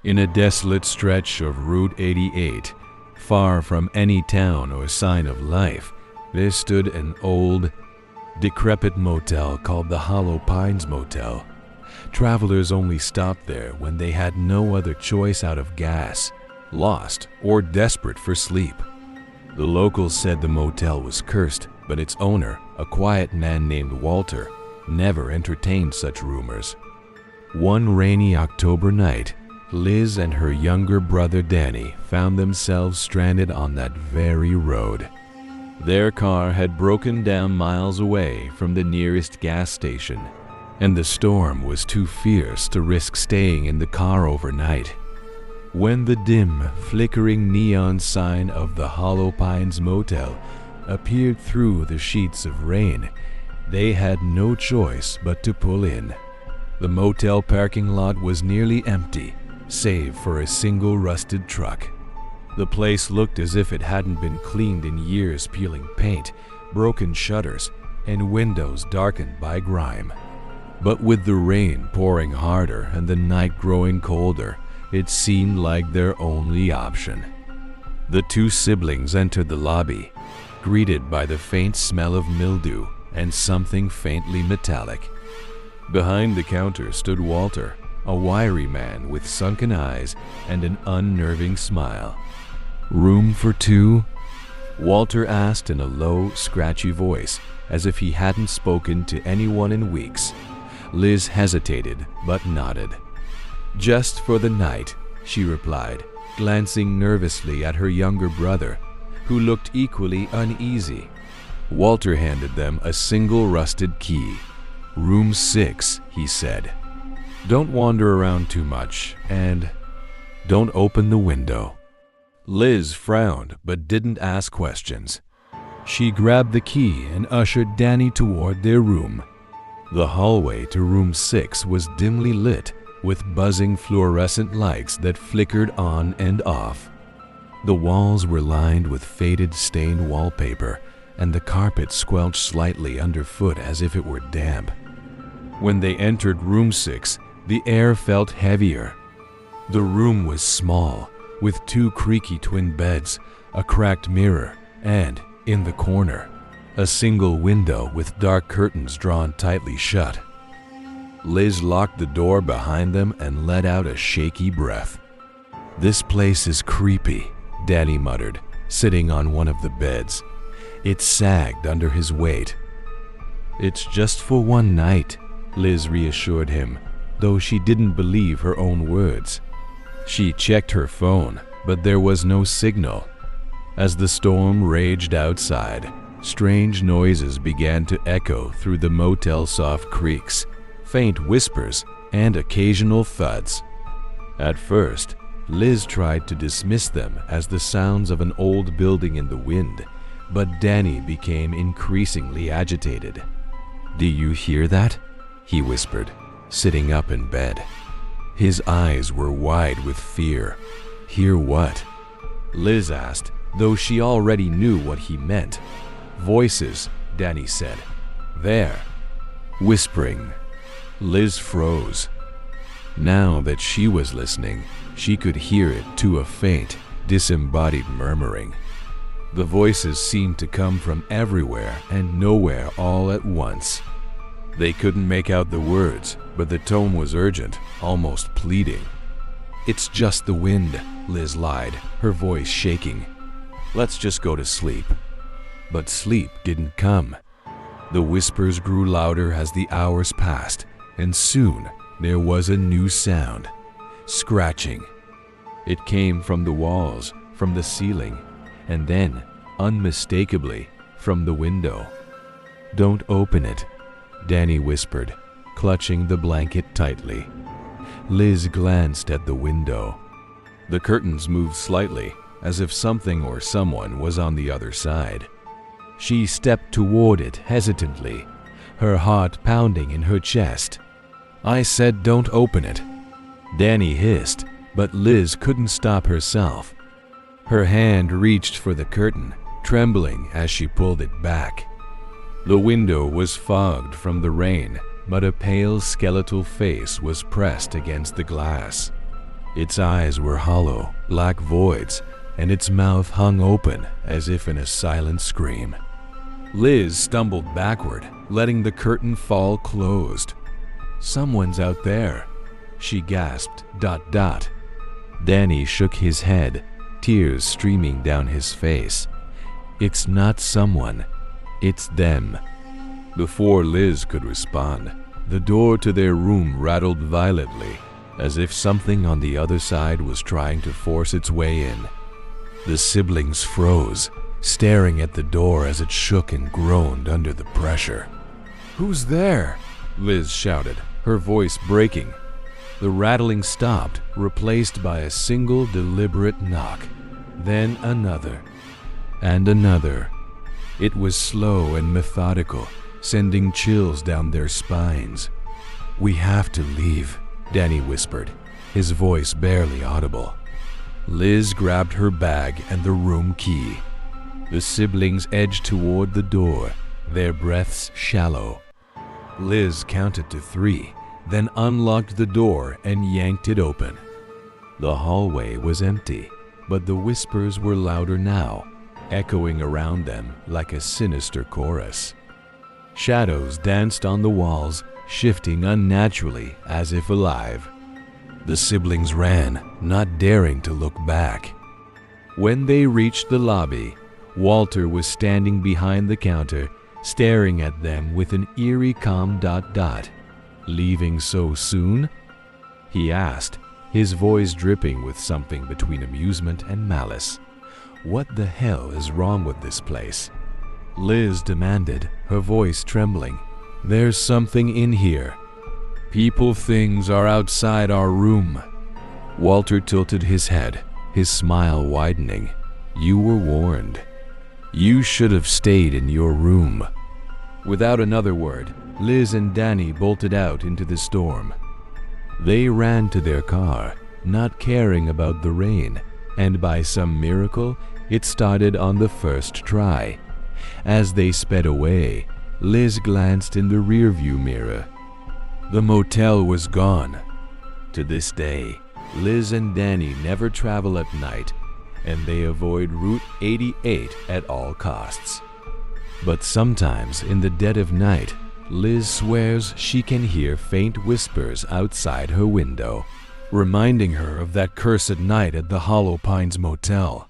In a desolate stretch of Route 88, far from any town or sign of life, there stood an old, decrepit motel called the Hollow Pines Motel. Travelers only stopped there when they had no other choice out of gas, lost, or desperate for sleep. The locals said the motel was cursed, but its owner, a quiet man named Walter, never entertained such rumors. One rainy October night, Liz and her younger brother Danny found themselves stranded on that very road. Their car had broken down miles away from the nearest gas station, and the storm was too fierce to risk staying in the car overnight. When the dim, flickering neon sign of the Hollow Pines Motel appeared through the sheets of rain, they had no choice but to pull in. The motel parking lot was nearly empty, save for a single rusted truck. The place looked as if it hadn't been cleaned in years, peeling paint, broken shutters, and windows darkened by grime. But with the rain pouring harder and the night growing colder, it seemed like their only option. The two siblings entered the lobby, greeted by the faint smell of mildew and something faintly metallic. Behind the counter stood Walter, a wiry man with sunken eyes and an unnerving smile. "Room for two?" Walter asked in a low, scratchy voice, as if he hadn't spoken to anyone in weeks. Liz hesitated, but nodded. "Just for the night," she replied, glancing nervously at her younger brother, who looked equally uneasy. Walter handed them a single rusted key. "Room 6, he said. "Don't wander around too much, and don't open the window." Liz frowned but didn't ask questions. She grabbed the key and ushered Danny toward their room. The hallway to room 6 was dimly lit with buzzing fluorescent lights that flickered on and off. The walls were lined with faded stained wallpaper, and the carpet squelched slightly underfoot as if it were damp. When they entered room 6, the air felt heavier. The room was small, with two creaky twin beds, a cracked mirror, and, in the corner, a single window with dark curtains drawn tightly shut. Liz locked the door behind them and let out a shaky breath. "This place is creepy," Danny muttered, sitting on one of the beds. It sagged under his weight. "It's just for one night," Liz reassured him, though she didn't believe her own words. She checked her phone, but there was no signal. As the storm raged outside, strange noises began to echo through the motel's soft creaks, faint whispers, and occasional thuds. At first, Liz tried to dismiss them as the sounds of an old building in the wind, but Danny became increasingly agitated. "Do you hear that?" he whispered, sitting up in bed. His eyes were wide with fear. "Hear what?" Liz asked, though she already knew what he meant. "Voices," Danny said. "There. Whispering." Liz froze. Now that she was listening, she could hear it to a faint, disembodied murmuring. The voices seemed to come from everywhere and nowhere all at once. They couldn't make out the words, but the tone was urgent, almost pleading. "It's just the wind," Liz lied, her voice shaking. "Let's just go to sleep." But sleep didn't come. The whispers grew louder as the hours passed, and soon there was a new sound. Scratching. It came from the walls, from the ceiling, and then, unmistakably, from the window. "Don't open it," Danny whispered, clutching the blanket tightly. Liz glanced at the window. The curtains moved slightly, as if something or someone was on the other side. She stepped toward it hesitantly, her heart pounding in her chest. "I said don't open it," Danny hissed, but Liz couldn't stop herself. Her hand reached for the curtain, trembling as she pulled it back. The window was fogged from the rain, but a pale skeletal face was pressed against the glass. Its eyes were hollow, black voids, and its mouth hung open as if in a silent scream. Liz stumbled backward, letting the curtain fall closed. "Someone's out there," she gasped. ... Danny shook his head, tears streaming down his face. "It's not someone, it's them." Before Liz could respond, the door to their room rattled violently, as if something on the other side was trying to force its way in. The siblings froze, staring at the door as it shook and groaned under the pressure. "Who's there?" Liz shouted, her voice breaking. The rattling stopped, replaced by a single deliberate knock. Then another, and another. It was slow and methodical, sending chills down their spines. "We have to leave," Danny whispered, his voice barely audible. Liz grabbed her bag and the room key. The siblings edged toward the door, their breaths shallow. Liz counted to 3, then unlocked the door and yanked it open. The hallway was empty, but the whispers were louder now, echoing around them like a sinister chorus. Shadows danced on the walls, shifting unnaturally as if alive. The siblings ran, not daring to look back. When they reached the lobby, Walter was standing behind the counter, staring at them with an eerie calm ... "Leaving so soon?" he asked, his voice dripping with something between amusement and malice. "What the hell is wrong with this place?" Liz demanded, her voice trembling. "There's something in here. People, things are outside our room." Walter tilted his head, his smile widening. "You were warned. You should have stayed in your room." Without another word, Liz and Danny bolted out into the storm. They ran to their car, not caring about the rain, and by some miracle, it started on the first try. As they sped away, Liz glanced in the rearview mirror. The motel was gone. To this day, Liz and Danny never travel at night, and they avoid Route 88 at all costs. But sometimes in the dead of night, Liz swears she can hear faint whispers outside her window, reminding her of that cursed night at the Hollow Pines Motel.